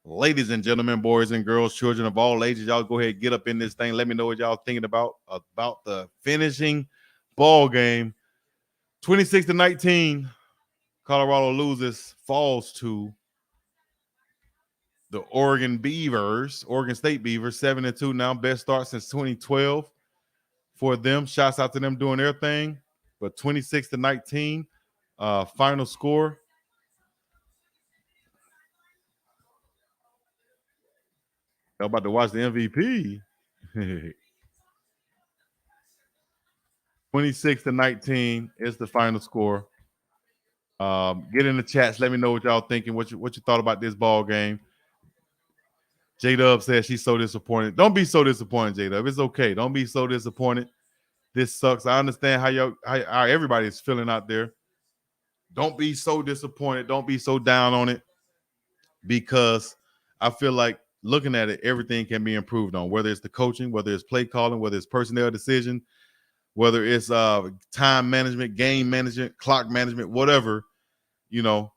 Ladies and gentlemen, boys and girls, children of all ages, y'all go ahead and get up in this thing. Let me know what y'all thinking about the finishing ball game. 26-19. Colorado loses, falls to the Oregon State Beavers, 7-2 now. Best start since 2012 for them. Shouts out to them doing their thing. But 26-19, final score. Y'all about to watch the MVP. 26-19 is the final score. Get in the chats. Let me know what y'all thinking. What you thought about this ball game. J Dub says she's so disappointed. Don't be so disappointed, J Dub. It's okay. Don't be so disappointed. This sucks. I understand how everybody is feeling out there. Don't be so disappointed. Don't be so down on it, because I feel like looking at it, everything can be improved on. Whether it's the coaching, whether it's play calling, whether it's personnel decision, whether it's time management, game management, clock management, whatever. You know,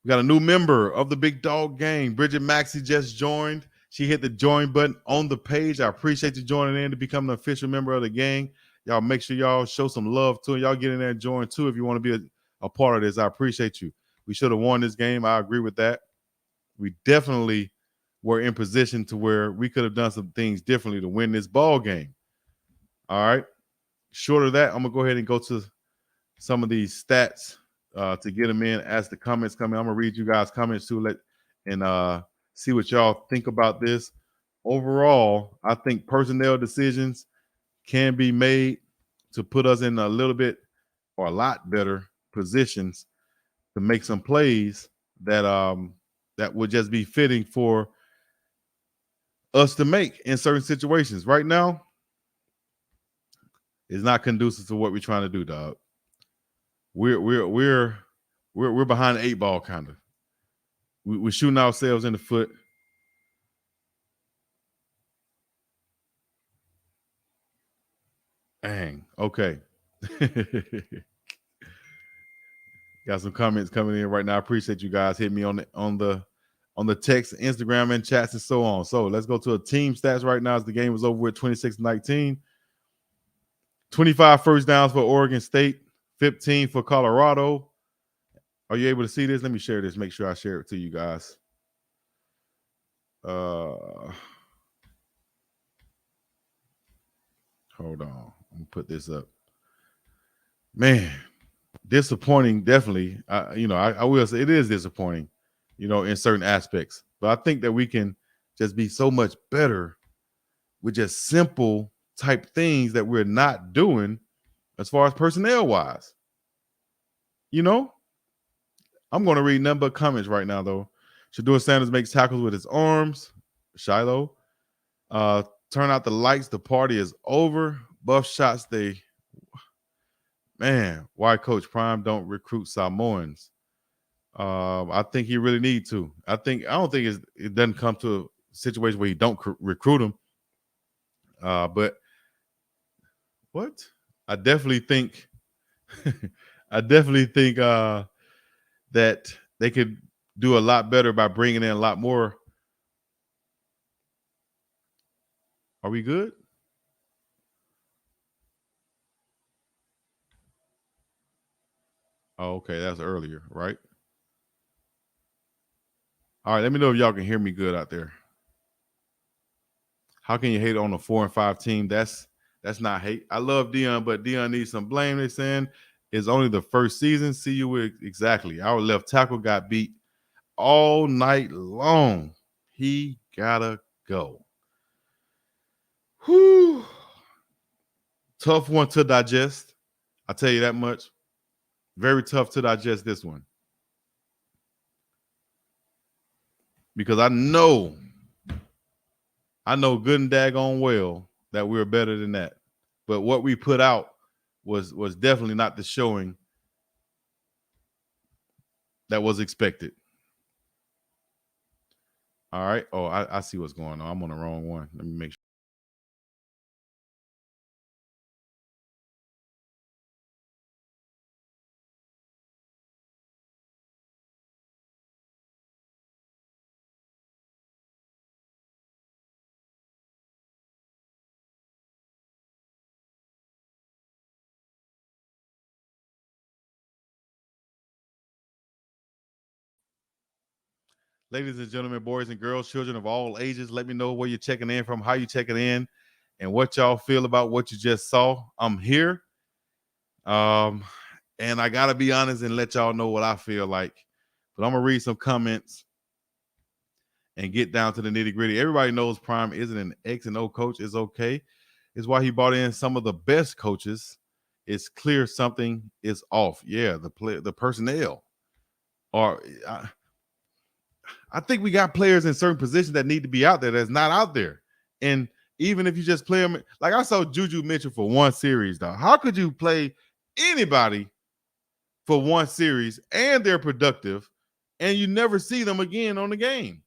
we got a new member of the Big Dog Gang. Bridget Maxey just joined. She hit the join button on the page. I appreciate you joining in to become an official member of the gang. Y'all make sure y'all show some love to it. Y'all get in there and join too if you want to be a part of this. I appreciate you. We should have won this game. I agree with that. We definitely were in position to where we could have done some things differently to win this ball game. All right. Short of that, I'm going to go ahead and go to some of these stats to get them in as the comments come in. I'm going to read you guys' comments too and see what y'all think about this. Overall, I think personnel decisions can be made to put us in a little bit or a lot better positions to make some plays that that would just be fitting for us to make in certain situations. Right now, it's not conducive to what we're trying to do, dog. We're behind the eight ball, kind of. We're shooting ourselves in the foot. Dang. Okay. Got some comments coming in right now. I appreciate you guys hitting me on the text, Instagram, and chats and so on. So let's go to a team stats right now as the game was over with 26-19. 25 first downs for Oregon State, 15 for Colorado. Are you able to see this? Let me share this. Make sure I share it to you guys. Hold on. I'm gonna put this up. Man, disappointing, definitely. I will say it is disappointing, in certain aspects. But I think that we can just be so much better with just simple type things that we're not doing as far as personnel wise. I'm going to read none but comments right now, though. Shador Sanders makes tackles with his arms. Shiloh. Turn out the lights. The party is over. Buff shots. Why Coach Prime don't recruit Samoans? I think he really need to. I don't think it doesn't come to a situation where he don't recruit them. But what? I definitely think that they could do a lot better by bringing in a lot more. Are we good? Oh, okay. That's earlier, right? All right. Let me know if y'all can hear me good out there. How can you hate on a 4-5 team? That's not hate. I love Dion, but Dion needs some blame. They're saying it's only the first season. See you with exactly. Our left tackle got beat all night long. He gotta go. Whew. Tough one to digest. I'll tell you that much. Very tough to digest this one. Because I know good and daggone well that we're better than that. But what we put out was definitely not the showing that was expected. All right. Oh, I see what's going on. I'm on the wrong one. Let me make sure. Ladies and gentlemen, boys and girls, children of all ages, let me know where you're checking in from, how you checking in, and what y'all feel about what you just saw. I'm here. And I gotta be honest and let y'all know what I feel like. But I'm gonna read some comments and get down to the nitty-gritty. Everybody knows Prime isn't an X and O coach. It's okay. It's why he brought in some of the best coaches. It's clear something is off. Yeah, the personnel. Or I think we got players in certain positions that need to be out there that's not out there. And even if you just play them, like I saw Juju Mitchell for one series, though. How could you play anybody for one series and they're productive and you never see them again on the game?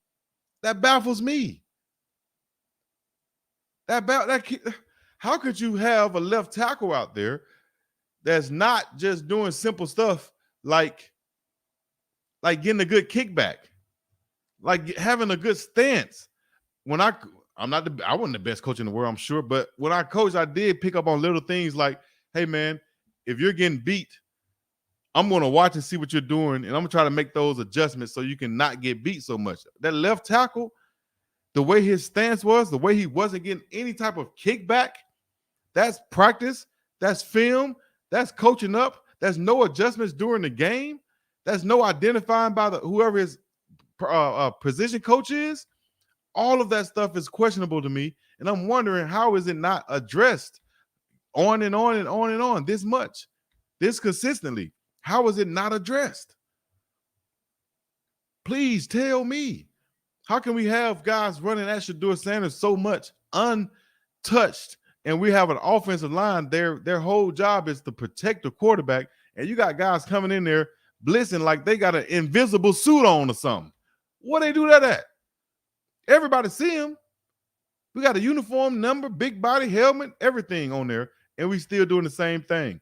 That baffles me. How could you have a left tackle out there that's not just doing simple stuff like getting a good kickback, like having a good stance? When I wasn't the best coach in the world, I'm sure, but when I coached, I did pick up on little things like, hey man, if you're getting beat, I'm going to watch and see what you're doing, and I'm going to try to make those adjustments so you can not get beat so much. That left tackle, the way his stance was, the way he wasn't getting any type of kickback, that's practice, that's film, that's coaching up, that's no adjustments during the game, that's no identifying by whoever his position coach is. All of that stuff is questionable to me, and I'm wondering, how is it not addressed on and on and on and on this much, this consistently? How is it not addressed? Please tell me. How can we have guys running at Shedeur Sanders so much untouched, and we have an offensive line, their whole job is to protect the quarterback, and you got guys coming in there blitzing like they got an invisible suit on or something? What they do that at? Everybody see him. We got a uniform number, big body, helmet, everything on there, and we still doing the same thing.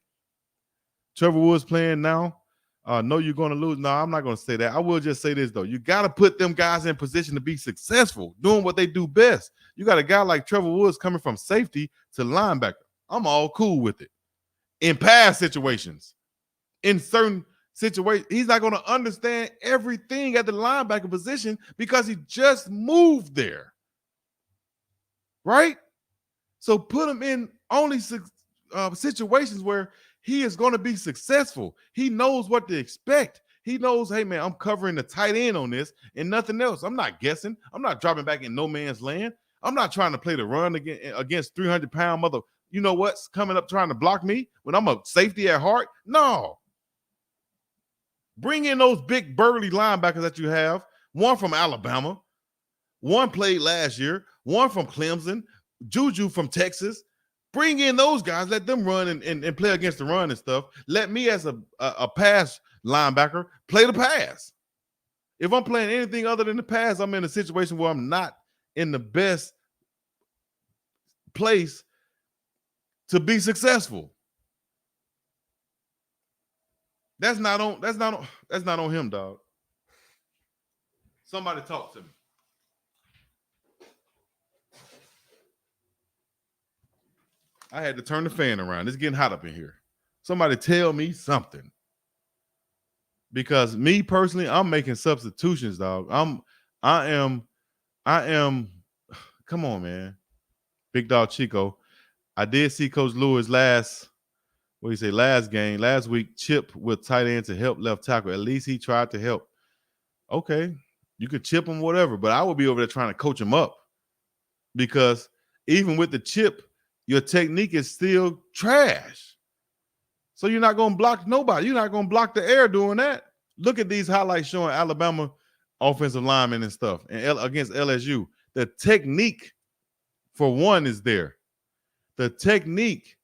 Trevor Woods playing now. No, you're going to lose. No, I'm not going to say that. I will just say this, though. You got to put them guys in position to be successful, doing what they do best. You got a guy like Trevor Woods coming from safety to linebacker. I'm all cool with it. In pass situations, in certain situations, he's not going to understand everything at the linebacker position because he just moved there. Right? So put him in only situations where he is going to be successful. He knows what to expect. He knows, hey, man, I'm covering the tight end on this and nothing else. I'm not guessing. I'm not dropping back in no man's land. I'm not trying to play the run against 300-pound mother, you know what's coming up trying to block me when I'm a safety at heart. No. Bring in those big burly linebackers that you have. One from Alabama. One played last year. One from Clemson. Juju from Texas. Bring in those guys, let them run and play against the run and stuff. Let me, as a pass linebacker, play the pass. If I'm playing anything other than the pass, I'm in a situation where I'm not in the best place to be successful. That's not on him, dog. Somebody talk to me. I had to turn the fan around. It's getting hot up in here. Somebody tell me something. Because me personally, I'm making substitutions, dog. I am. Come on, man. Big dog Chico. I did see Coach Lewis last week, chip with tight end to help left tackle. At least he tried to help. Okay. You could chip him, whatever, but I would be over there trying to coach him up. Because even with the chip, your technique is still trash. So you're not going to block nobody. You're not going to block the air doing that. Look at these highlights showing Alabama offensive linemen and stuff and against LSU. The technique, for one, is there. The technique,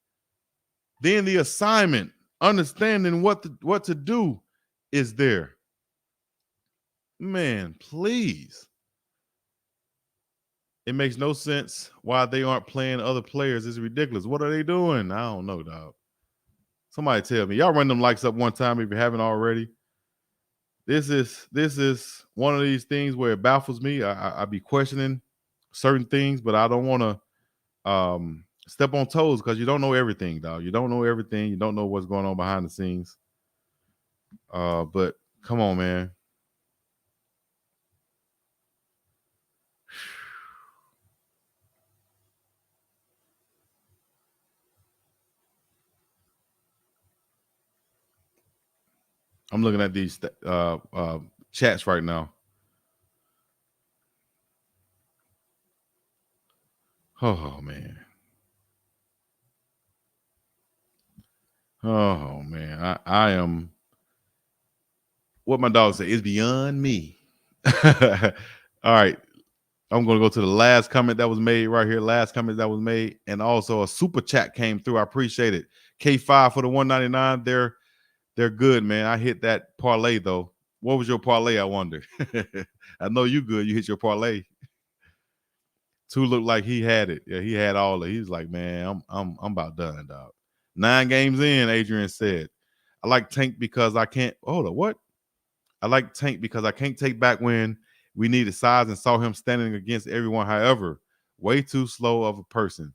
then the assignment, understanding what to do is there. Man, please. It makes no sense why they aren't playing other players. It's ridiculous. What are they doing? I don't know, dog. Somebody tell me. Y'all run them likes up one time if you haven't already. This is one of these things where it baffles me. I be questioning certain things, but I don't want to step on toes because you don't know everything, dog. You don't know everything. You don't know what's going on behind the scenes. But come on, man. I'm looking at these chats right now. Oh man. Oh man. I am what my dog said, it's beyond me. All right. I'm going to go to the last comment that was made right here. Last comment that was made. And also a super chat came through. I appreciate it. K5 for the 199. They're good, man. I hit that parlay though. What was your parlay? I wonder. I know you good. You hit your parlay. Two looked like he had it. Yeah, he had all of it. He was like, man, I'm about done, dog. 9 games in, Adrian said. I like Tank because I can't. Hold on, what? I like Tank because I can't take back when we needed size and saw him standing against everyone. However, way too slow of a person.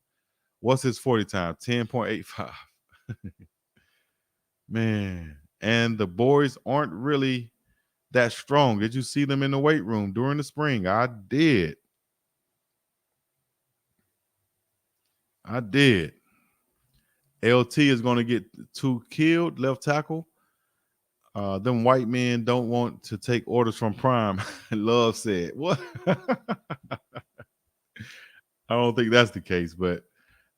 What's his 40 time? 10.85. Man. And the boys aren't really that strong. Did you see them in the weight room during the spring? I did. LT is going to get 2 killed, left tackle. Them white men don't want to take orders from Prime. Love said, what? I don't think that's the case, but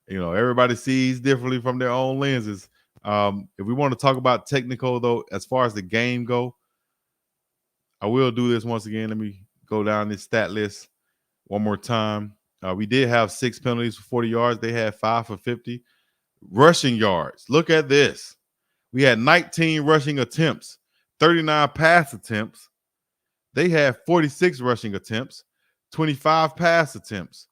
everybody sees differently from their own lenses. If we want to talk about technical though, as far as the game go, I will do this once again. Let me go down this stat list one more time. We did have 6 penalties for 40 yards. They had 5 for 50. Rushing yards. Look at this. We had 19 rushing attempts, 39 pass attempts. They had 46 rushing attempts, 25 pass attempts.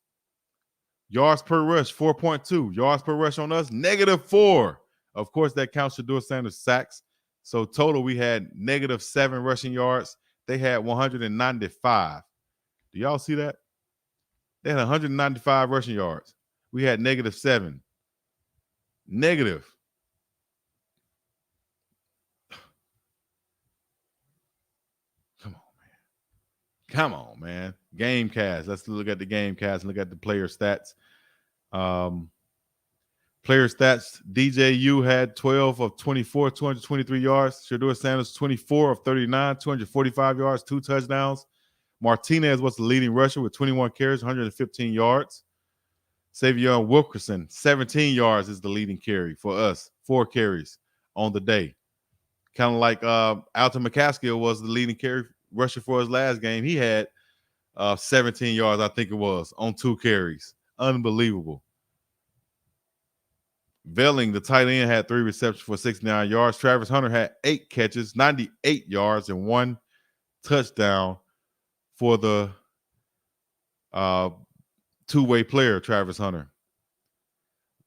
Yards per rush, 4.2. Yards per rush on us, -4. Of course, that counts Shedeur Sanders' sacks. So total, we had -7 rushing yards. They had 195. Do y'all see that? They had 195 rushing yards. We had -7. Negative. Come on, man. Game cast. Let's look at the game cast and look at the player stats. Player stats. DJU had 12 of 24, 223 yards. Shedeur Sanders, 24 of 39, 245 yards, 2 touchdowns. Martinez was the leading rusher with 21 carries, 115 yards. Savion Wilkerson, 17 yards is the leading carry for us. 4 carries on the day. Kind of like Alton McCaskill was the leading carry rusher for his last game. He had 17 yards, I think it was, on 2 carries. Unbelievable. Velling, the tight end, had 3 receptions for 69 yards. Travis Hunter had 8 catches, 98 yards, and 1 touchdown for the two-way player, Travis Hunter.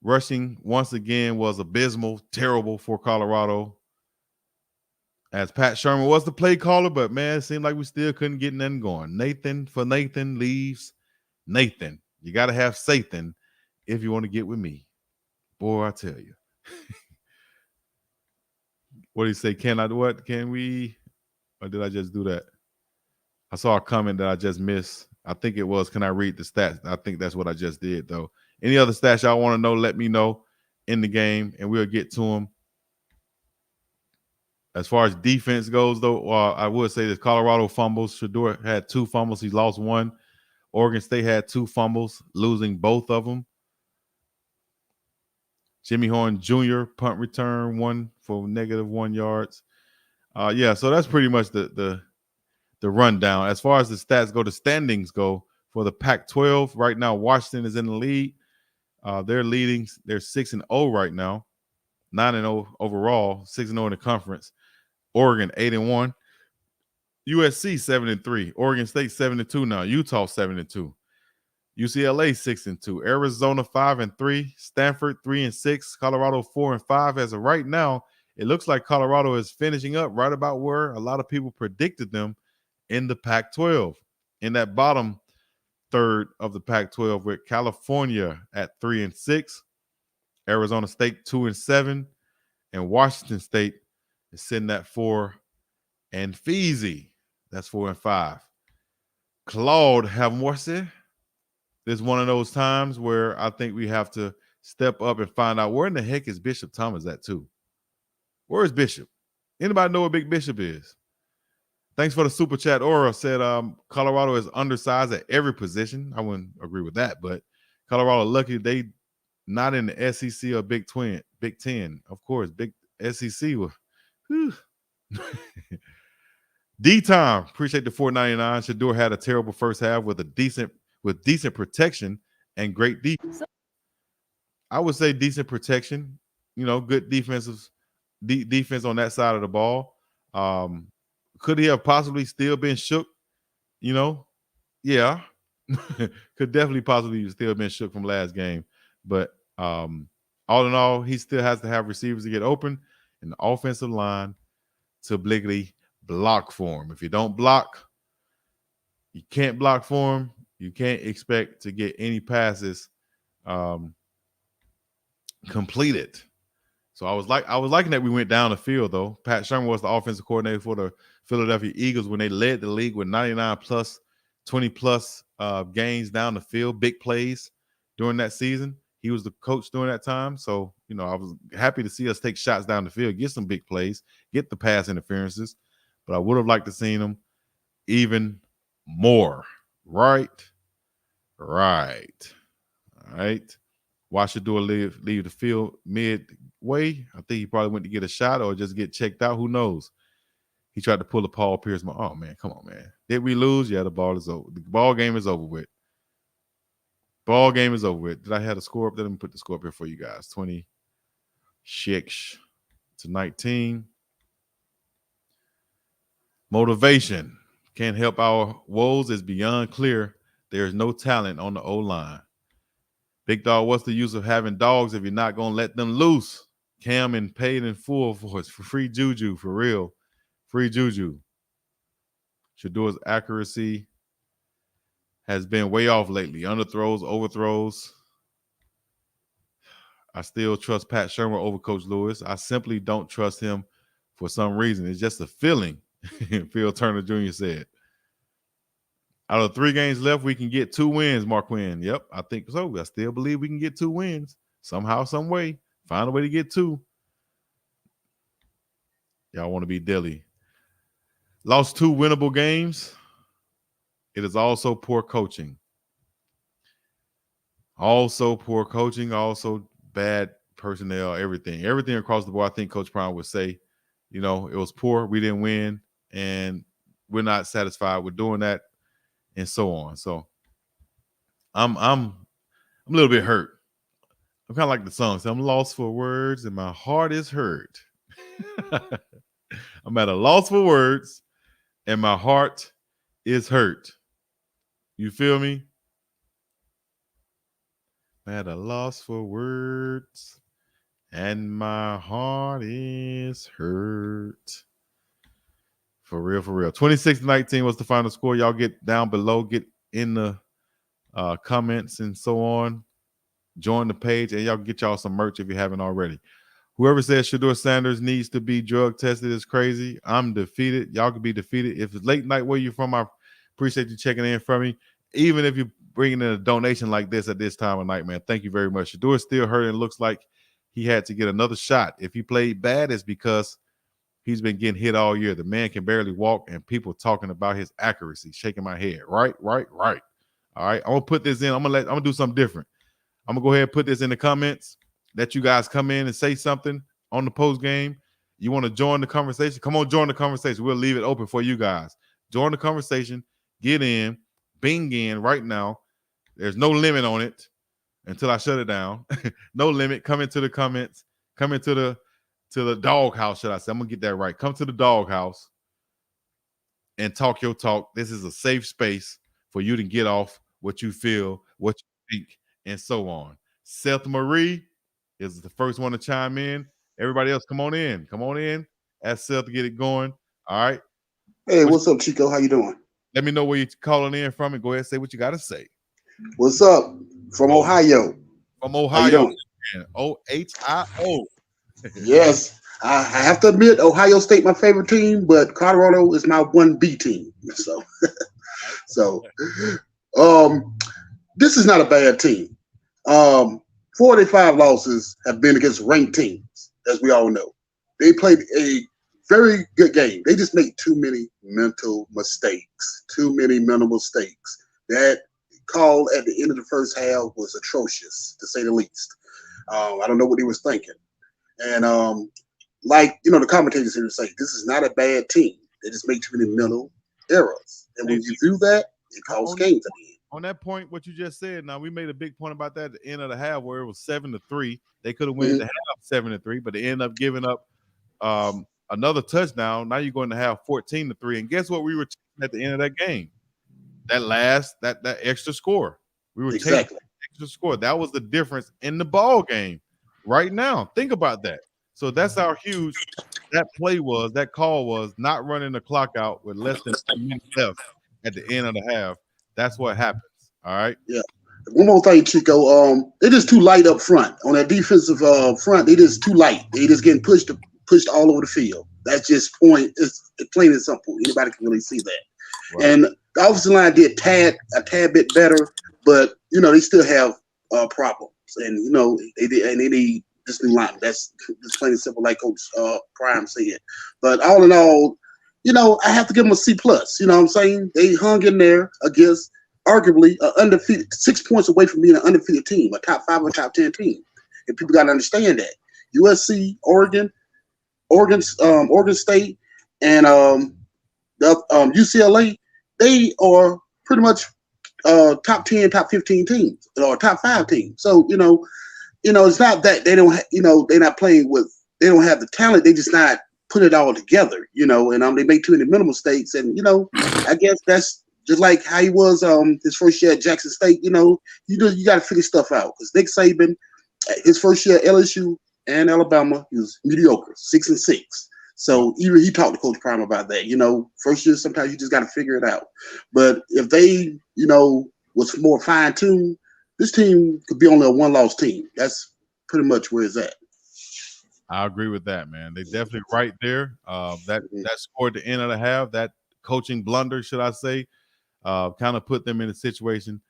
Rushing, once again, was abysmal, terrible for Colorado. As Pat Sherman was the play caller, but, man, it seemed like we still couldn't get nothing going. Nathan leaves Nathan. You got to have Sathan if you want to get with me. Boy, I tell you. What do you say? Can we? Or did I just do that? I saw a comment that I just missed. I think it was, can I read the stats? I think that's what I just did, though. Any other stats y'all want to know, let me know in the game, and we'll get to them. As far as defense goes, though, I would say that Colorado fumbles. Shedeur had 2 fumbles. He lost 1. Oregon State had 2 fumbles, losing both of them. Jimmy Horn Jr. punt return, 1 for -1 yards. So that's pretty much the rundown. As far as the stats go, the standings go for the Pac-12. Right now, Washington is in the lead. They're leading. They're 6-0 right now, 9-0 overall, 6-0 in the conference. Oregon 8-1. USC 7-3. Oregon State 7-2 now. Utah 7-2. UCLA 6-2, Arizona 5-3, Stanford 3-6, Colorado 4-5. As of right now, it looks like Colorado is finishing up right about where a lot of people predicted them in the Pac-12, in that bottom third of the Pac-12, with California at 3-6, Arizona State 2-7, and Washington State is sitting at 4, and Fiji, that's 4-5. Claude Hamorse. This is one of those times where I think we have to step up and find out where in the heck is Bishop Thomas at, too. Where is Bishop? Anybody know what Big Bishop is? Thanks for the super chat. Aura said Colorado is undersized at every position. I wouldn't agree with that, but Colorado lucky they not in the SEC or Big 10. Of course, Big SEC will. D-Time, appreciate the $4.99. Shador had a terrible first half with decent protection and great defense. I would say decent protection, good defense on that side of the ball. Could he have possibly still been shook? Yeah. Could definitely possibly still been shook from last game. But all in all, he still has to have receivers to get open and the offensive line to obligatory block for him. If you don't block, you can't block for him. You can't expect to get any passes completed. So I was liking that we went down the field, though. Pat Sherman was the offensive coordinator for the Philadelphia Eagles when they led the league with 99 plus, 20 plus gains down the field, big plays during that season. He was the coach during that time. So, I was happy to see us take shots down the field, get some big plays, get the pass interferences. But I would have liked to seen them even more. Right. All right. Watch Shador leave the field midway. I think he probably went to get a shot or just get checked out. Who knows? He tried to pull a Paul Pierce. Oh, man, come on, man. Did we lose? Yeah, the ball is over. The ball game is over with. Did I have the score up there? Let me put the score up here for you guys. 26 to 19. Motivation. Can't help our woes is beyond clear. There is no talent on the O-line. Big Dog, what's the use of having dogs if you're not going to let them loose? Cam and paid in full for free juju, for real. Free juju. Shador's accuracy has been way off lately. Underthrows, overthrows. I still trust Pat Shermer over Coach Lewis. I simply don't trust him for some reason. It's just a feeling, Phil Turner Jr. said. Out of 3 games left, we can get 2 wins, Mark Quinn. Yep, I think so. I still believe we can get 2 wins. Somehow, some way. Find a way to get 2. Y'all want to be dilly. Lost 2 winnable games. It is also poor coaching. Also bad personnel, everything. Everything across the board, I think Coach Brown would say, it was poor. We didn't win, and we're not satisfied with doing that. And so on. So I'm a little bit hurt. I'm kind of like the song. So I'm lost for words and my heart is hurt. I'm at a loss for words and my heart is hurt. You feel me? I'm at a loss for words and my heart is hurt. For real. 26-19 was the final score. Y'all get down below, get in the comments and so on. Join the page, and y'all get y'all some merch if you haven't already. Whoever says Shador Sanders needs to be drug tested is crazy. I'm defeated. Y'all can be defeated. If it's late night where you're from, I appreciate you checking in from me. Even if you're bringing in a donation like this at this time of night, man, thank you very much. Shador is still hurt and looks like he had to get another shot. If he played bad, it's because he's been getting hit all year. The man can barely walk, and people talking about his accuracy, shaking my head. Right. All right. I'm gonna put this in. I'm gonna do something different. I'm gonna go ahead and put this in the comments. Let you guys come in and say something on the post game. You want to join the conversation? Come on, join the conversation. We'll leave it open for you guys. Join the conversation. Get in. Bing in right now. There's no limit on it until I shut it down. No limit. Come into the comments. Come into the doghouse, should I say. I'm going to get that right. Come to the doghouse and talk your talk. This is a safe space for you to get off what you feel, what you think, and so on. Seth Marie is the first one to chime in. Everybody else, come on in. Ask Seth to get it going. All right. Hey, what's up, Chico? How you doing? Let me know where you're calling in from and go ahead and say what you got to say. What's up? From Ohio. From Ohio. Ohio. Yes, I have to admit, Ohio State my favorite team, but Colorado is my 1B team. So, this is not a bad team. 45 losses have been against ranked teams, as we all know. They played a very good game. They just made too many mental mistakes. Too many mental mistakes. That call at the end of the first half was atrocious, to say the least. I don't know what he was thinking. And like the commentators here say, this is not a bad team. They just make too many mental errors, and when you do that, it causes games at the end. On that point, what you just said, now we made a big point about that at the end of the half where it was 7-3. They could have won the half 7-3, but they end up giving up another touchdown. Now you're going to have 14-3. And guess what we were chasing at the end of that game? That extra score. We were chasing that extra score. That was the difference in the ball game right now. Think about that. So that's how huge that play was, that call was, not running the clock out with less than 2 minutes left at the end of the half. That's what happens. All right. Yeah. One more thing, Chico. They're just too light up front. On that defensive front, they just too light. They just getting pushed all over the field. That's just point. It's plain and simple. Anybody can really see that. Right. And the offensive line did a tad bit better, but they still have problems. And they need this new line. That's just plain and simple, like Coach Prime said. But all in all, I have to give them a C+. You know what I'm saying? They hung in there against arguably an undefeated, 6 points away from being an undefeated team, a top 5 or top 10 team. And people got to understand that. USC, Oregon State, and UCLA, they are pretty much top 10, top 15 teams, or top 5 teams. So, it's not that they don't, they're not playing with, they don't have the talent. They just not put it all together, and they make too many minimal mistakes. And, I guess that's just like how he was his first year at Jackson State. You got to figure stuff out, because Nick Saban, his first year at LSU and Alabama, he was mediocre, 6-6. So even he talked to Coach Prime about that. First year, sometimes you just got to figure it out. But if they, was more fine-tuned, this team could be only a one-loss team. That's pretty much where it's at. I agree with that, man. They definitely right there. That score at the end of the half, that coaching blunder, should I say, kind of put them in a situation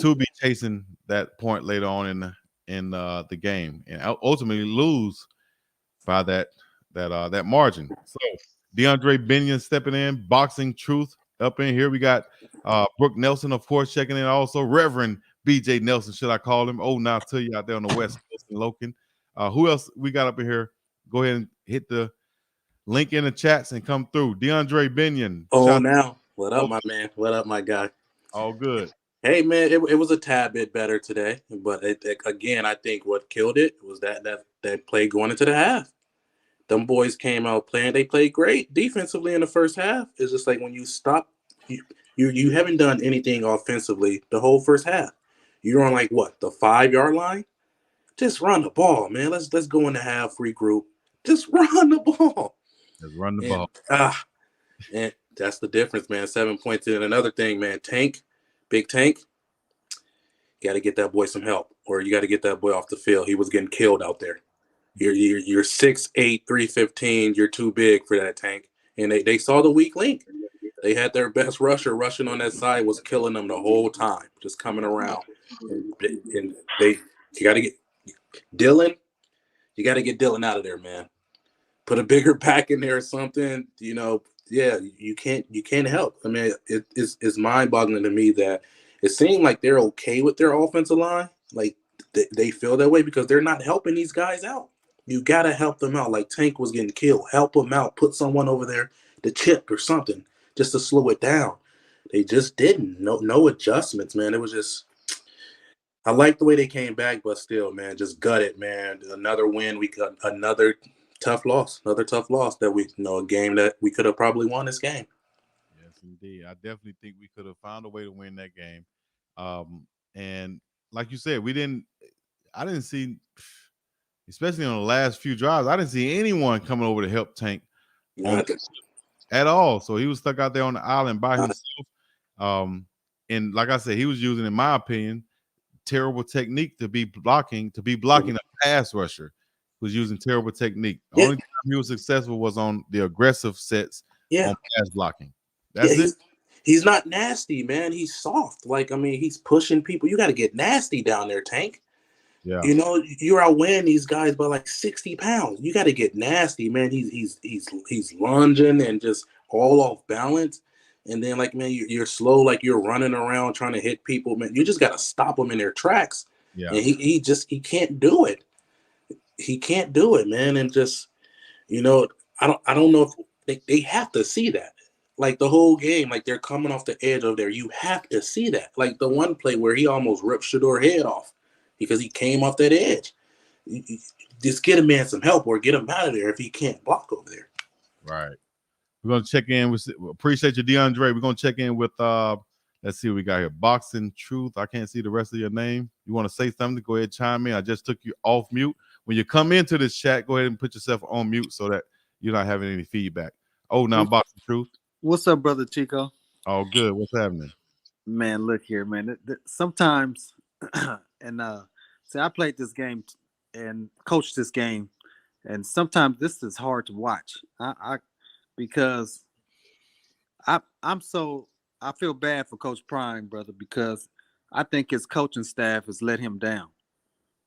to be chasing that point later on in the game and ultimately lose by that margin. So DeAndre Binion stepping in, boxing truth up in here. We got Brooke Nelson, of course, checking in. Also, Reverend BJ Nelson, should I call him? Oh, now to you out there on the West Coast in Loken. Who else we got up in here? Go ahead and hit the link in the chats and come through. DeAndre Binion. Oh, now. What up, my man? What up, my guy? All good. Hey, man, it was a tad bit better today. But, again, I think what killed it was that play going into the half. Them boys came out playing. They played great defensively in the first half. It's just like when you stop, you haven't done anything offensively the whole first half. You're on, like, what, the 5-yard line? Just run the ball, man. Let's go in the half, regroup. Just run the ball. Just run the ball. And that's the difference, man. 7 points. And another thing, man, Big Tank, you got to get that boy some help, or you got to get that boy off the field. He was getting killed out there. You're 6'8", 315. You're too big for that, Tank. And they saw the weak link. They had their best rusher rushing on that side, was killing them the whole time, just coming around. And you got to get Dylan. You got to get Dylan out of there, man. Put a bigger back in there or something. Yeah, you can't help. I mean, it's mind-boggling to me that it seemed like they're okay with their offensive line. Like they feel that way because they're not helping these guys out. You got to help them out. Like Tank was getting killed. Help them out. Put someone over there to chip or something just to slow it down. They just didn't. No adjustments, man. It was just – I like the way they came back, but still, man, just gut it, man. Another win. We got another tough loss. Another tough loss that a game that we could have probably won this game. Yes, indeed. I definitely think we could have found a way to win that game. And like you said, I didn't see – especially on the last few drives, I didn't see anyone coming over to help Tank at all. So he was stuck out there on the island by himself. And like I said, he was using, in my opinion, terrible technique to be blocking a pass rusher. Was using terrible technique. The only time he was successful was on the aggressive sets on pass blocking. That's it. He's not nasty, man. He's soft. Like, I mean, he's pushing people. You got to get nasty down there, Tank. Yeah. You know, you're outweighing these guys by like 60 pounds. You got to get nasty, man. He's lunging and just all off balance. And then, like, man, you're slow, like you're running around trying to hit people, man. You just got to stop them in their tracks. Yeah. And he can't do it. He can't do it, man. And just, you know, I don't know if they have to see that. Like the whole game, like they're coming off the edge of there. You have to see that. Like the one play where he almost ripped Shador head off because he came off that edge. Just get a man some help or get him out of there if he can't block over there. Right. We're gonna check in with. Appreciate you, DeAndre. We're gonna check in with. Let's see what we got here. Boxing Truth. I can't see the rest of your name. You want to say something? Go ahead, chime in. I just took you off mute. When you come into this chat, go ahead and put yourself on mute so that you're not having any feedback. Oh, now Boxing Truth. What's up, brother Chico? Oh, good. What's happening? Man, look here, man. Sometimes, and see, I played this game and coached this game, and sometimes this is hard to watch. Because I feel bad for Coach Prime, brother, because I think his coaching staff has let him down.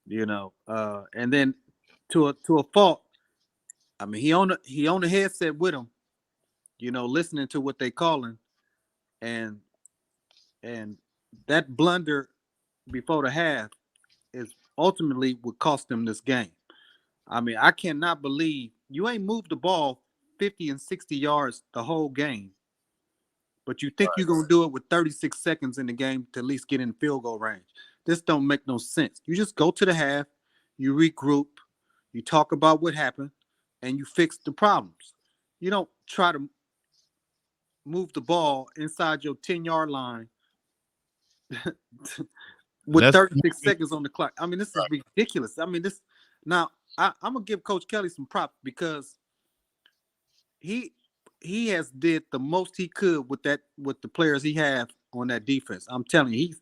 You know, and then to a fault. I mean, he on the headset with him, you know, listening to what they calling, and that blunder before the half is ultimately what cost them this game. I mean, I cannot believe you ain't moved the ball 50 and 60 yards the whole game, but you think you're gonna do it with 36 seconds in the game to at least get in field goal range. This don't make no sense. You just go to the half, you regroup, you talk about what happened, and you fix the problems. You don't try to move the ball inside your 10-yard line with 36 seconds on the clock. I mean, this is ridiculous. I mean, this now I'm gonna give Coach Kelly some props because he has did the most he could with the players he have on that defense. I'm telling you,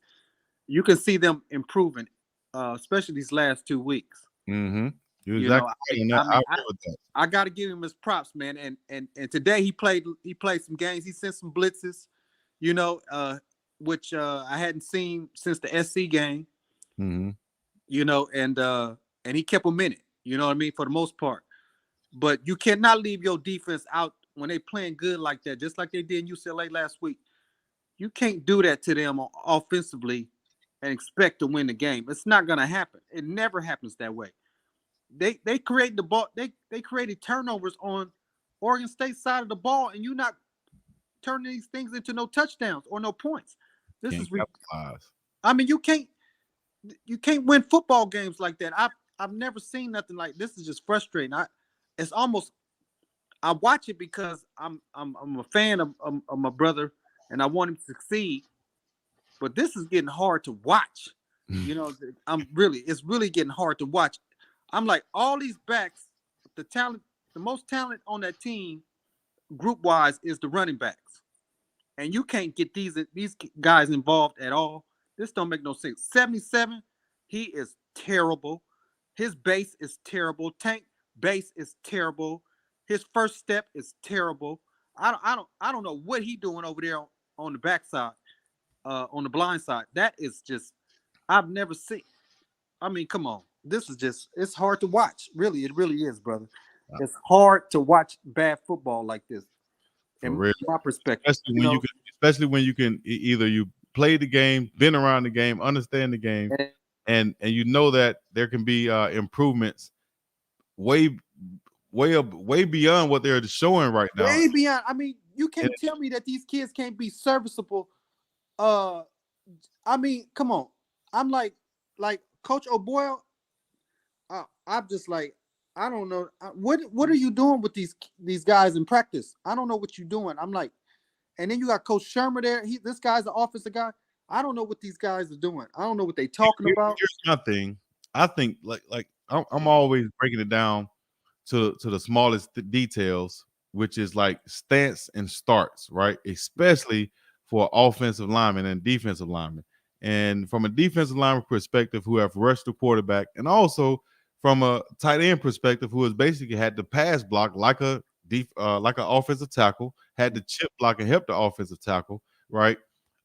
you can see them improving, especially these last 2 weeks. Mm-hmm. I got to give him his props, man. And today he played some games. He sent some blitzes, you know, which I hadn't seen since the SC game. Mm-hmm. You know, and he kept them in it. You know what I mean, for the most part. But you cannot leave your defense out when they playing good like that, just like they did in UCLA last week. You can't do that to them offensively and expect to win the game. It's not going to happen. It never happens that way. They create the ball. They created turnovers on Oregon State side of the ball, and you're not turning these things into no touchdowns or no points. This is ridiculous. I mean, you can't win football games like that. I've never seen nothing like this. Is just frustrating. It's almost I watch it because I'm a fan of my brother and I want him to succeed. But this is getting hard to watch. You know, it's really getting hard to watch. I'm like, all these backs, the most talent on that team, group wise, is the running backs, and you can't get these guys involved at all. This don't make no sense. 77, he is terrible. His base is terrible. Tank base is terrible. His first step is terrible. I don't know what he doing over there on the backside, on the blind side. That is just I've never seen. I mean, come on. This is just, it's hard to watch. Really, it really is, brother. It's hard to watch bad football like this. In my perspective. Especially when you can either you play the game, been around the game, understand the game, and you know that there can be improvements way beyond what they're showing right now. Way beyond. I mean, you can't tell me that these kids can't be serviceable. I mean, come on. I'm like Coach O'Boyle. I'm just like, I don't know. What are you doing with these guys in practice? I don't know what you're doing. I'm like, and then you got Coach Shermer there. This guy's the offensive guy. I don't know what these guys are doing. I don't know what they're talking about. Here's my thing. I think like I'm always breaking it down to the smallest details, which is like stance and starts, right? Especially for offensive linemen and defensive linemen. And from a defensive lineman perspective, who have rushed the quarterback, and also from a tight end perspective, who has basically had to pass block like an offensive tackle, had to chip block and help the offensive tackle, right?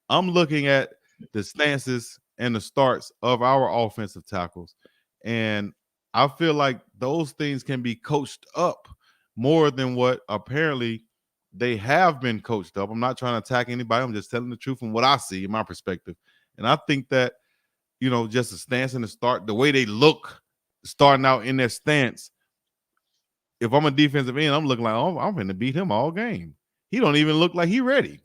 I'm looking at the stances and the starts of our offensive tackles, And I feel like those things can be coached up more than what apparently they have been coached up. I'm not trying to attack anybody. I'm just telling the truth from what I see in my perspective. And I think that, just the stance and the start, the way they look starting out in their stance. If I'm a defensive end, I'm looking like, oh, I'm going to beat him all game. He don't even look like he ready.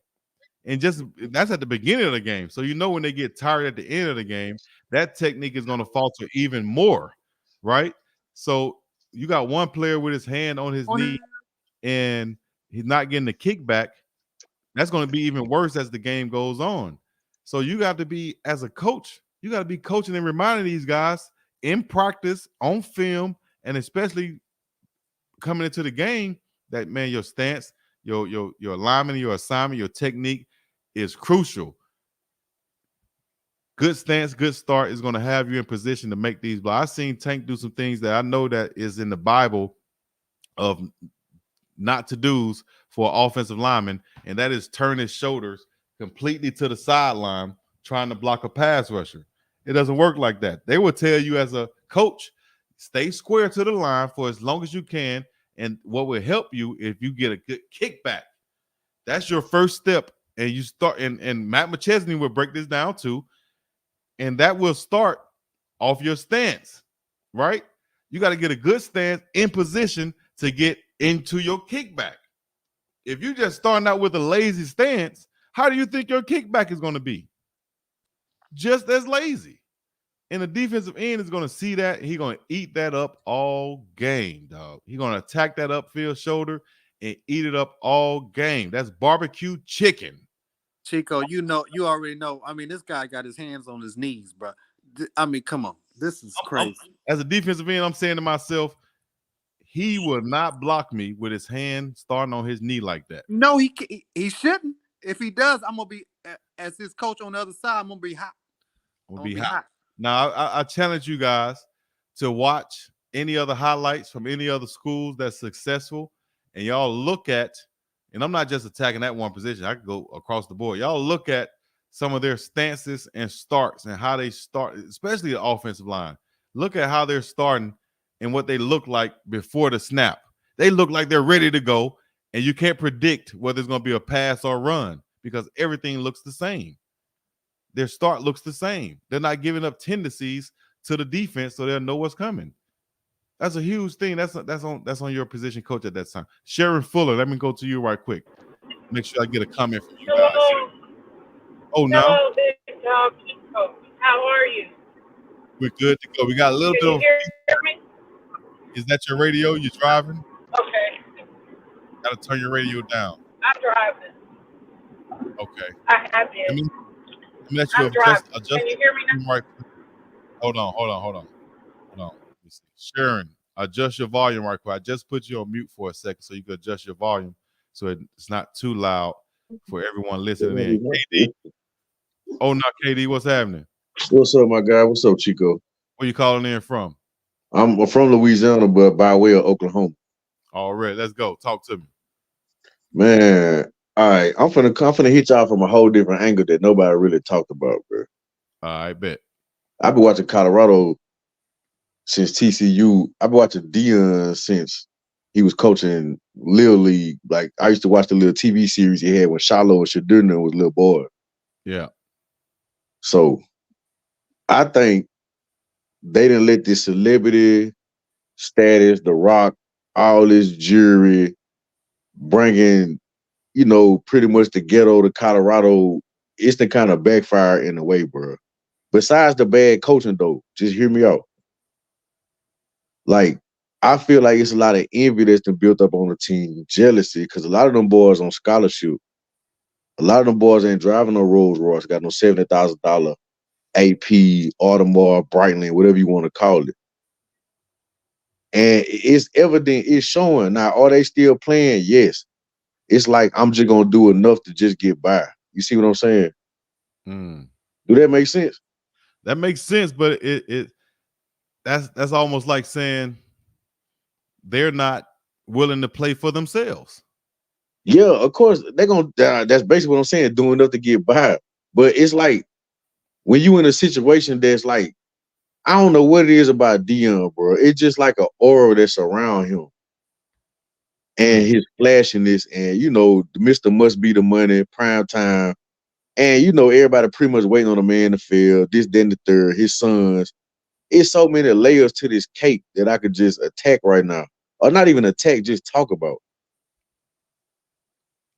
And just that's at the beginning of the game. So when they get tired at the end of the game, that technique is going to falter even more, right? So you got one player with his hand on his knee and he's not getting the kickback. That's going to be even worse as the game goes on. So you got to be, as a coach, you got to be coaching and reminding these guys in practice, on film, and especially coming into the game that, man, your stance, your alignment, your assignment, your technique is crucial. Good stance, good start is going to have you in position to make these blocks. I've seen Tank do some things that I know that is in the Bible of not to do's for an offensive lineman, and that is turn his shoulders completely to the sideline trying to block a pass rusher. It doesn't work like that. They will tell you as a coach, stay square to the line for as long as you can, and what will help you if you get a good kickback. That's your first step, and you start. And Matt McChesney will break this down too, and that will start off your stance, right? You got to get a good stance in position to get into your kickback. If you just starting out with a lazy stance, how do you think your kickback is going to be? Just as lazy. And the defensive end is going to see that. He's going to eat that up all game, dog. He's going to attack that upfield shoulder and eat it up all game. That's barbecue chicken. Chico, you already know. I mean, this guy got his hands on his knees, bro. I mean, come on. This is crazy. As a defensive end, I'm saying to myself, he will not block me with his hand starting on his knee like that. No, he shouldn't. If he does, I'm going to be, as his coach on the other side, I'm going to be hot. I'm going to be hot. Now, I challenge you guys to watch any other highlights from any other schools that's successful, and y'all look at, and I'm not just attacking that one position. I could go across the board. Y'all look at some of their stances and starts and how they start, especially the offensive line. Look at how they're starting and what they look like before the snap. They look like they're ready to go, and you can't predict whether it's going to be a pass or run because everything looks the same. Their start looks the same. They're not giving up tendencies to the defense, so they'll know what's coming. That's a huge thing. That's on your position coach at that time. Sharon Fuller, let me go to you right quick. Make sure I get a comment from you guys. Oh, no. Hello, Big Dog Chico. How are you? We're good to go. We got a little Can bit you hear me? Is that your radio? You driving? Okay. Got to turn your radio down. I'm driving. Okay. I have been. Let you I'm driving. adjust Can you hear me now? right. Hold on. Let me see. Sharon, adjust your volume right quick. I just put you on mute for a second so you can adjust your volume so it's not too loud for everyone listening in. KD. Oh, no, KD, what's happening? What's up, my guy? What's up, Chico? Where you calling in from? I'm from Louisiana, but by way of Oklahoma. All right, let's go. Talk to me. Man, all right. I'm finna hit y'all from a whole different angle that nobody really talked about, bro. I bet. I've been watching Colorado since TCU. I've been watching Deion since he was coaching Little League. Like, I used to watch the little TV series he had when Shiloh and Shadurna was little boy. Yeah. So I think they didn't let this celebrity status, The Rock, all this jury bringing, pretty much the ghetto to Colorado. It's the kind of backfire in a way, bro. Besides the bad coaching, though, just hear me out. Like, I feel like it's a lot of envy that's been built up on the team, jealousy, because a lot of them boys on scholarship, a lot of them boys ain't driving no Rolls Royce, got no $70,000 AP, Audemars, Breitling, whatever you want to call it. And it's evident, it's showing. Now, are they still playing? Yes. It's like, I'm just going to do enough to just get by. You see what I'm saying? Do that make sense? That makes sense, but that's almost like saying they're not willing to play for themselves. Yeah, of course. They're going to, that's basically what I'm saying, doing enough to get by. But it's like, when you in a situation that's like, I don't know what it is about Dion, bro. It's just like an aura that's around him and his flashiness, and Mr. Must Be the Money, prime time, and everybody pretty much waiting on the man in the field. This, then the third, his sons. It's so many layers to this cake that I could just attack right now, or not even attack, just talk about.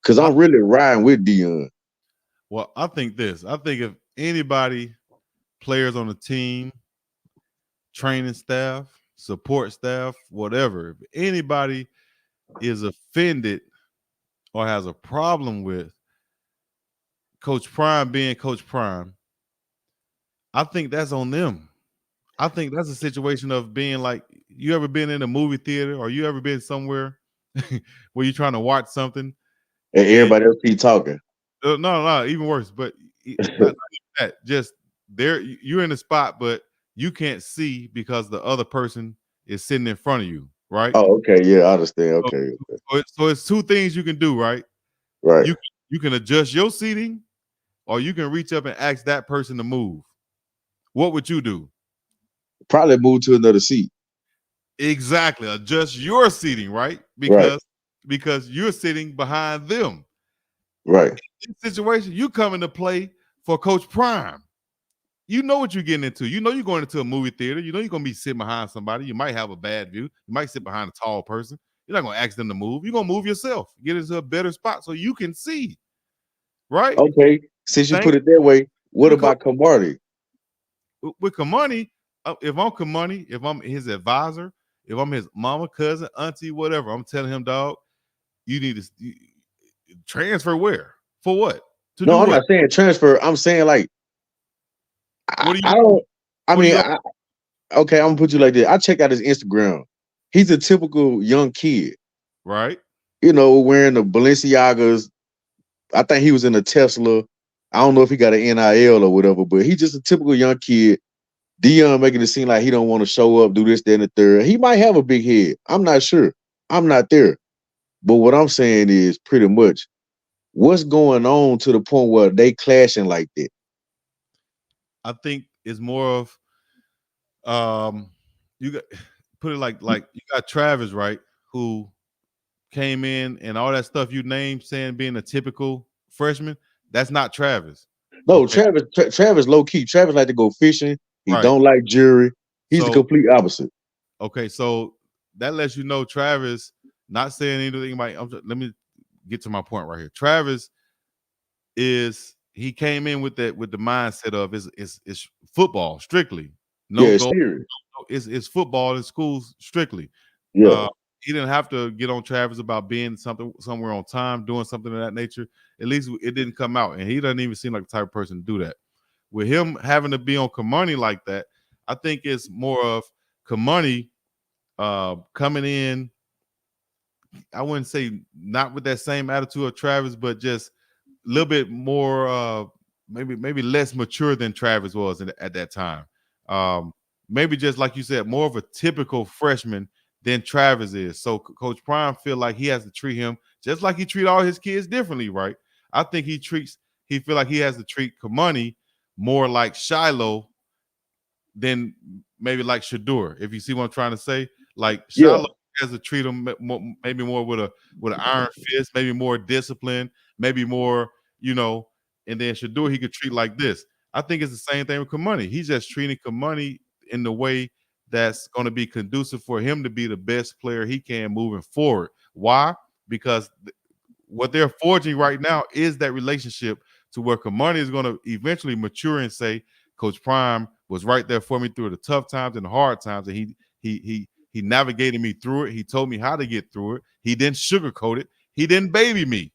Because I'm really riding with Dion. Well, I think this. I think if anybody, players on the team, training staff, support staff, whatever, if anybody is offended or has a problem with Coach Prime being Coach Prime, I think that's on them. I think that's a situation of being like, you ever been in a movie theater or you ever been somewhere where you're trying to watch something And everybody else keep talking. no, even worse. But not that. Just there, you're in the spot, but you can't see because the other person is sitting in front of you, right? Oh, okay, yeah, I understand. Okay. So it's two things you can do, right? Right. You can adjust your seating, or you can reach up and ask that person to move. What would you do? Probably move to another seat. Exactly. Adjust your seating, right? Because you're sitting behind them. Right. In this situation, you come into play for Coach Prime. You know what you're getting into. You know you're going into a movie theater. You know you're going to be sitting behind somebody. You might have a bad view. You might sit behind a tall person. You're not going to ask them to move. You're going to move yourself. Get into a better spot so you can see. Right? Okay. Since you put it that way, what about Kamari? With Kamani, if I'm Kamani, if I'm his advisor, if I'm his mama, cousin, auntie, whatever, I'm telling him, dog, you need to transfer where? For what? No, I'm not saying transfer. I'm saying like, okay, I'm gonna put you like this. I checked out his Instagram. He's a typical young kid. Right. Wearing the Balenciagas. I think he was in a Tesla. I don't know if he got an NIL or whatever, but he's just a typical young kid. Dion making it seem like he don't want to show up, do this, then the third. He might have a big head. I'm not sure. I'm not there. But what I'm saying is pretty much what's going on to the point where they clashing like that. I think it's more of you got put it like you got Travis, right, who came in and all that stuff you named, saying being a typical freshman. That's not Travis. No, okay. Travis low key. Travis like to go fishing. He don't like jewelry. He's the complete opposite. Okay, so that lets you know Travis, not saying anything about. Let me get to my point right here. Travis he came in with the mindset of it's football strictly. No goal. It's football in schools strictly. Yeah. He didn't have to get on Travis about being somewhere on time, doing something of that nature. At least it didn't come out, and he doesn't even seem like the type of person to do that. With him having to be on Kamani like that, I think it's more of Kamani coming in. I wouldn't say not with that same attitude of Travis, but just a little bit more, maybe less mature than Travis was at that time. Maybe just like you said, more of a typical freshman than Travis is. So Coach Prime feel like he has to treat him just like he treat all his kids differently, right? I think he feel like he has to treat Kamani more like Shiloh than maybe like Shador. If you see what I'm trying to say, like Shiloh has to treat him maybe more with an iron fist, maybe more discipline, maybe more, and then Shador he could treat like this. I think it's the same thing with Kamani. He's just treating Kamani in the way that's going to be conducive for him to be the best player he can moving forward. Why? Because what they're forging right now is that relationship to where Kamani is going to eventually mature and say, Coach Prime was right there for me through the tough times and the hard times, and he navigated me through it. He told me how to get through it. He didn't sugarcoat it. He didn't baby me.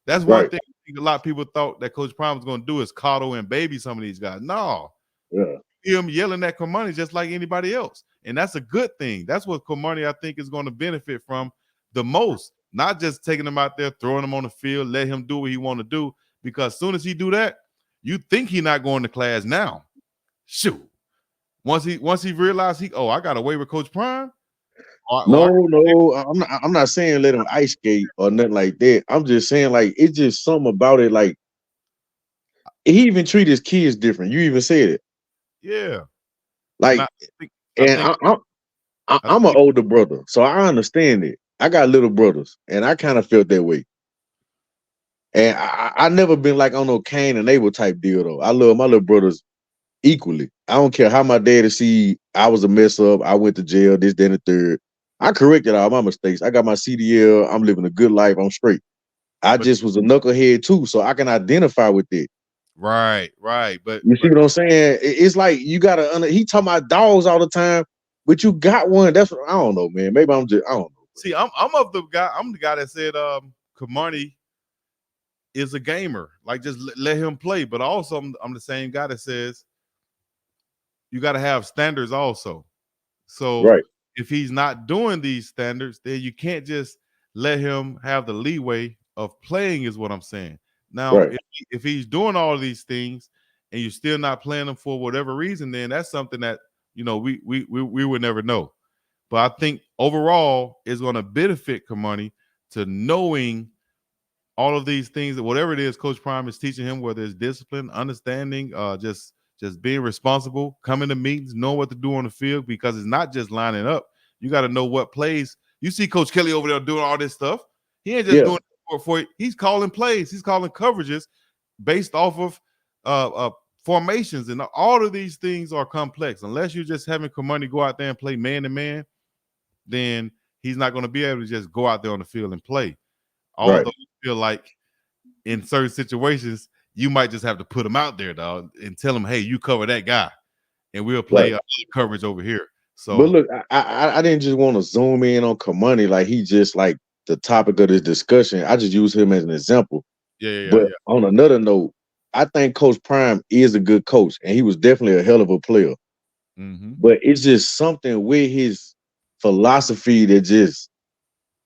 That's one thing a lot of people thought that Coach Prime was going to do is coddle and baby some of these guys. No. Yeah. Him yelling at Kamani just like anybody else. And that's a good thing. That's what Kamani, I think, is going to benefit from the most. Not just taking him out there, throwing him on the field, let him do what he want to do. Because as soon as he do that, you think he's not going to class now. Shoot. Once he realized I got away with Coach Prime. I'm not saying let him ice skate or nothing like that. I'm just saying like it's just something about it. Like he even treat his kids different. You even said it. Yeah. And Like, I and think I I'm an think older brother, so I understand it. I got little brothers, and I kind of felt that way. And I never been like on no Cain and Abel type deal though. I love my little brothers equally. I don't care how my daddy see I was a mess up. I went to jail, this, then, the third. I corrected all my mistakes. I got my CDL. I'm living a good life. I'm straight. I but just was a knucklehead too, so I can identify with it. right. You see what I'm saying? It's like you gotta. He talking about dogs all the time, but you got one. That's what I don't know, man. Maybe I'm just I don't know. see, I'm the guy that said Kamani is a gamer. Like just let him play. But also I'm the same guy that says you got to have standards also. So Right, if he's not doing these standards, then you can't just let him have the leeway of playing, is what I'm saying. Now, right, if he's doing all of these things and you're still not playing him for whatever reason, then that's something that we would never know. But I think overall is going to benefit Kamani to knowing all of these things that whatever it is Coach Prime is teaching him, whether it's discipline, understanding, just being responsible, coming to meetings, knowing what to do on the field, because it's not just lining up. You got to know what plays. You see Coach Kelly over there doing all this stuff. He ain't just yeah, doing it for he's calling plays, he's calling coverages based off of formations, and all of these things are complex. Unless you're just having Kamani go out there and play man to man, then he's not going to be able to just go out there on the field and play. right. Although you feel like in certain situations, you might just have to put him out there, dog, and tell him, "Hey, you cover that guy, and we'll play Right. other coverage over here." But So, look, I didn't just want to zoom in on Kamani like he just like the topic of this discussion. I just use him as an example. yeah. But on another note, I think Coach Prime is a good coach, and he was definitely a hell of a player. Mm-hmm. But it's just something with his philosophy that just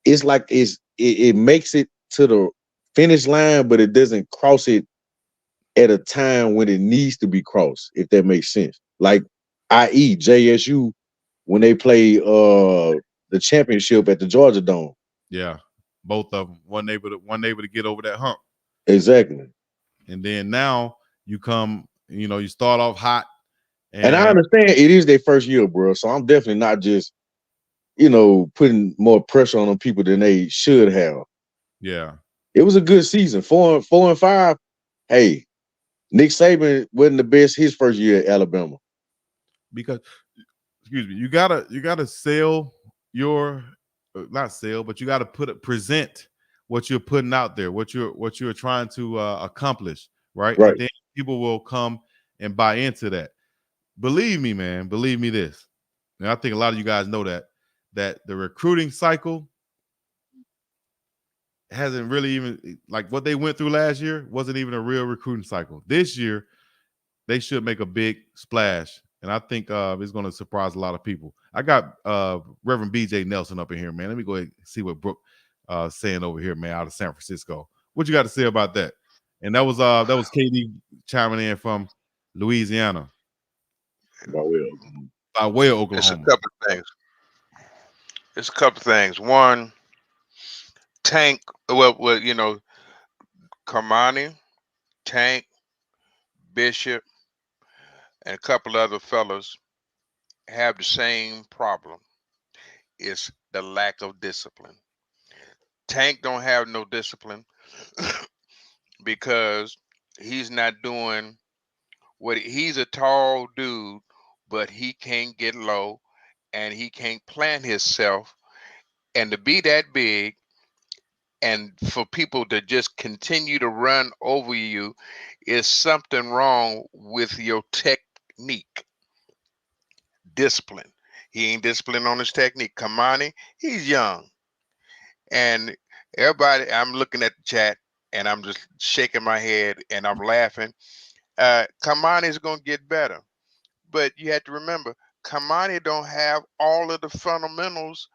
it's like it makes it to the finish line, but it doesn't cross it at a time when it needs to be crossed, if that makes sense. Like, i.e., JSU when they play the championship at the Georgia Dome. Yeah, both of them one able to get over that hump, Exactly. and then now you come, you start off hot, And I and understand it is their first year, bro. So I'm definitely not just, putting more pressure on them people than they should have. yeah, It was a good season. 4-5. Hey, Nick Saban wasn't the best his first year at Alabama. because excuse me, you gotta sell your not sell, but you got to present what you're putting out there, what you're trying to accomplish, right? And Right. then people will come and buy into that. Believe me, man. Believe me this. And I think a lot of you guys know that the recruiting cycle hasn't really even like what they went through last year wasn't even a real recruiting cycle. This year they should make a big splash, and I think it's going to surprise a lot of people. I got Reverend BJ Nelson up in here, man. Let me go ahead and see what Brooke saying over here, man, out of San Francisco. What you got to say about that? And that was KD chiming in from Louisiana by way of It's a Oklahoma. couple of things. It's a couple of things. One, Tank. Well, Carmani, Tank, Bishop, and a couple other fellas have the same problem. It's the lack of discipline. Tank don't have no discipline because he's not doing he's a tall dude, but he can't get low and he can't plant himself. And to be that big and for people to just continue to run over you is something wrong with your technique. Discipline. He ain't disciplined on his technique. Kamani, he's young. And everybody, I'm looking at the chat and I'm just shaking my head and I'm laughing. Kamani is going to get better. But you have to remember, Kamani don't have all of the fundamentals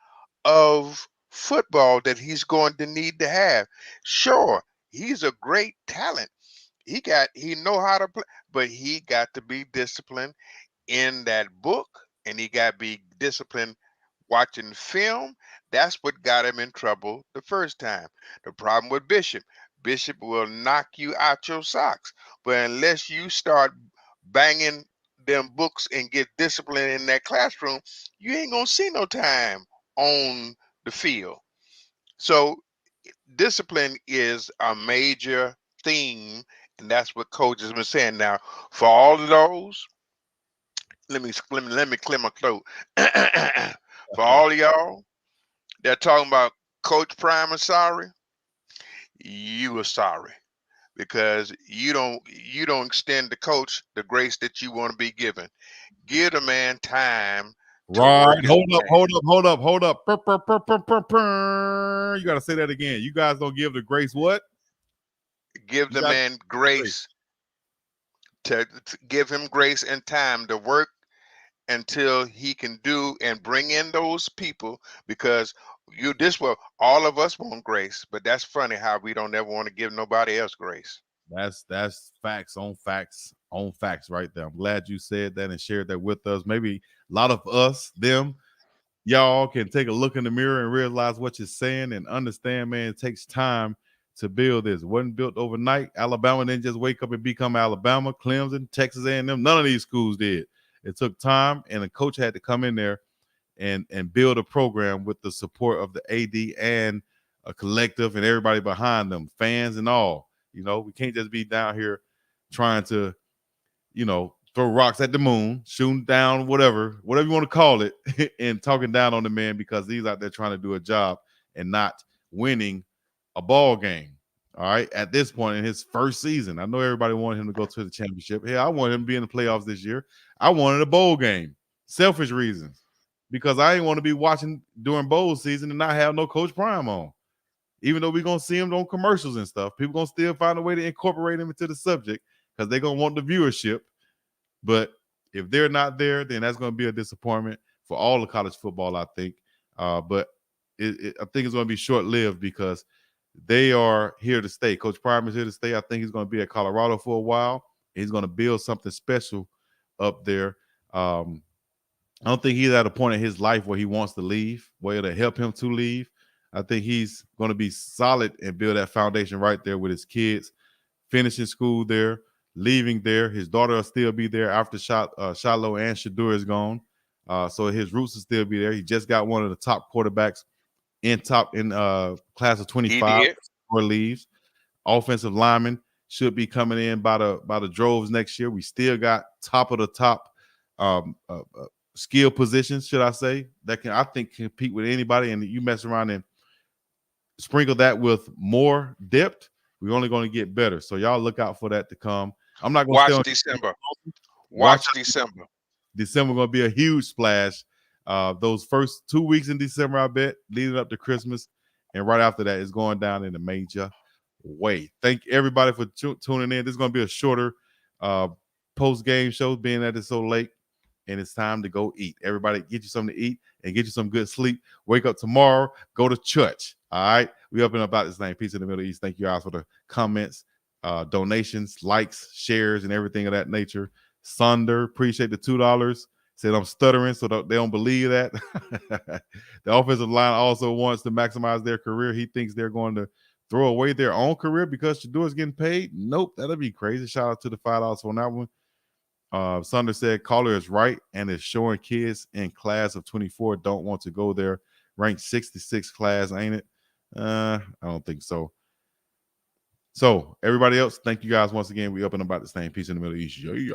of football that he's going to need to have. Sure, he's a great talent. He know how to play, but he got to be disciplined in that book, and he got to be disciplined watching film. That's what got him in trouble the first time. The problem with Bishop will knock you out your socks. But unless you start banging them books and get discipline in that classroom, you ain't gonna see no time on the field. So discipline is a major theme, and that's what coaches been saying. Now, for all of those, let me clear my throat. For all of y'all, they're talking about Coach Prime is sorry. You are sorry because you don't extend the coach the grace that you want to be given. Give the man time to work Right. his Hold up, plan. hold up. You got to say that again. You guys don't give the grace what? Give You the got man grace. grace to give him grace and time to work until he can do and bring in those people, because all of us want grace, but that's funny how we don't ever want to give nobody else grace. That's facts on facts on facts right there. I'm glad you said that and shared that with us. Maybe a lot of us, y'all can take a look in the mirror and realize what you're saying and understand, man, it takes time to build this. It wasn't built overnight. Alabama didn't just wake up and become Alabama. Clemson, Texas A&M, none of these schools did. It took time, and a coach had to come in there and build a program with the support of the AD and a collective and everybody behind them, fans and all. We can't just be down here trying to, throw rocks at the moon, shooting down, whatever you want to call it, and talking down on the man because he's out there trying to do a job and not winning a ball game. All right. At this point in his first season, I know everybody wanted him to go to the championship. Hey, I wanted him to be in the playoffs this year. I wanted a bowl game. Selfish reasons. Because I didn't want to be watching during bowl season and not have no Coach Prime on. Even though we're going to see him on commercials and stuff, people going to still find a way to incorporate him into the subject because they're going to want the viewership. But if they're not there, then that's going to be a disappointment for all of college football, I think. But I think it's going to be short-lived because they are here to stay. Coach Prime is here to stay. I think he's going to be at Colorado for a while. He's going to build something special up there. I don't think he's at a point in his life where he wants to leave, where it'll help him to leave. I think he's going to be solid and build that foundation right there with his kids, finishing school there, leaving there. His daughter will still be there after Shiloh and Shadur is gone. So his roots will still be there. He just got one of the top quarterbacks in class of 25 or leaves. Offensive lineman should be coming in by the droves next year. We still got top of the top skill positions, should I say, that can, I think, compete with anybody. And you mess around and sprinkle that with more depth, we're only going to get better. So y'all look out for that to come. I'm not going to Watch December. Watch December. December going to be a huge splash. Those first 2 weeks in December, I bet, leading up to Christmas, and right after that, it's going down in a major way. Thank everybody for tuning in. This is going to be a shorter post-game show, being that it's so late. And it's time to go eat. Everybody get you something to eat and get you some good sleep. Wake up tomorrow, go to church. All right. We up and about this thing. Peace in the Middle East. Thank you guys for the comments, donations, likes, shares, and everything of that nature. Sunder, appreciate the $2. Said I'm stuttering, so they don't believe that. The offensive line also wants to maximize their career. He thinks they're going to throw away their own career because Shador's getting paid. Nope, that'll be crazy. Shout out to the $5 on that one. Sunder said caller is right and is showing kids in class of 24 don't want to go there. Ranked 66 class, ain't it? I don't think so. So everybody else, thank you guys once again. We up and about this thing. Peace in the Middle East. Yeah.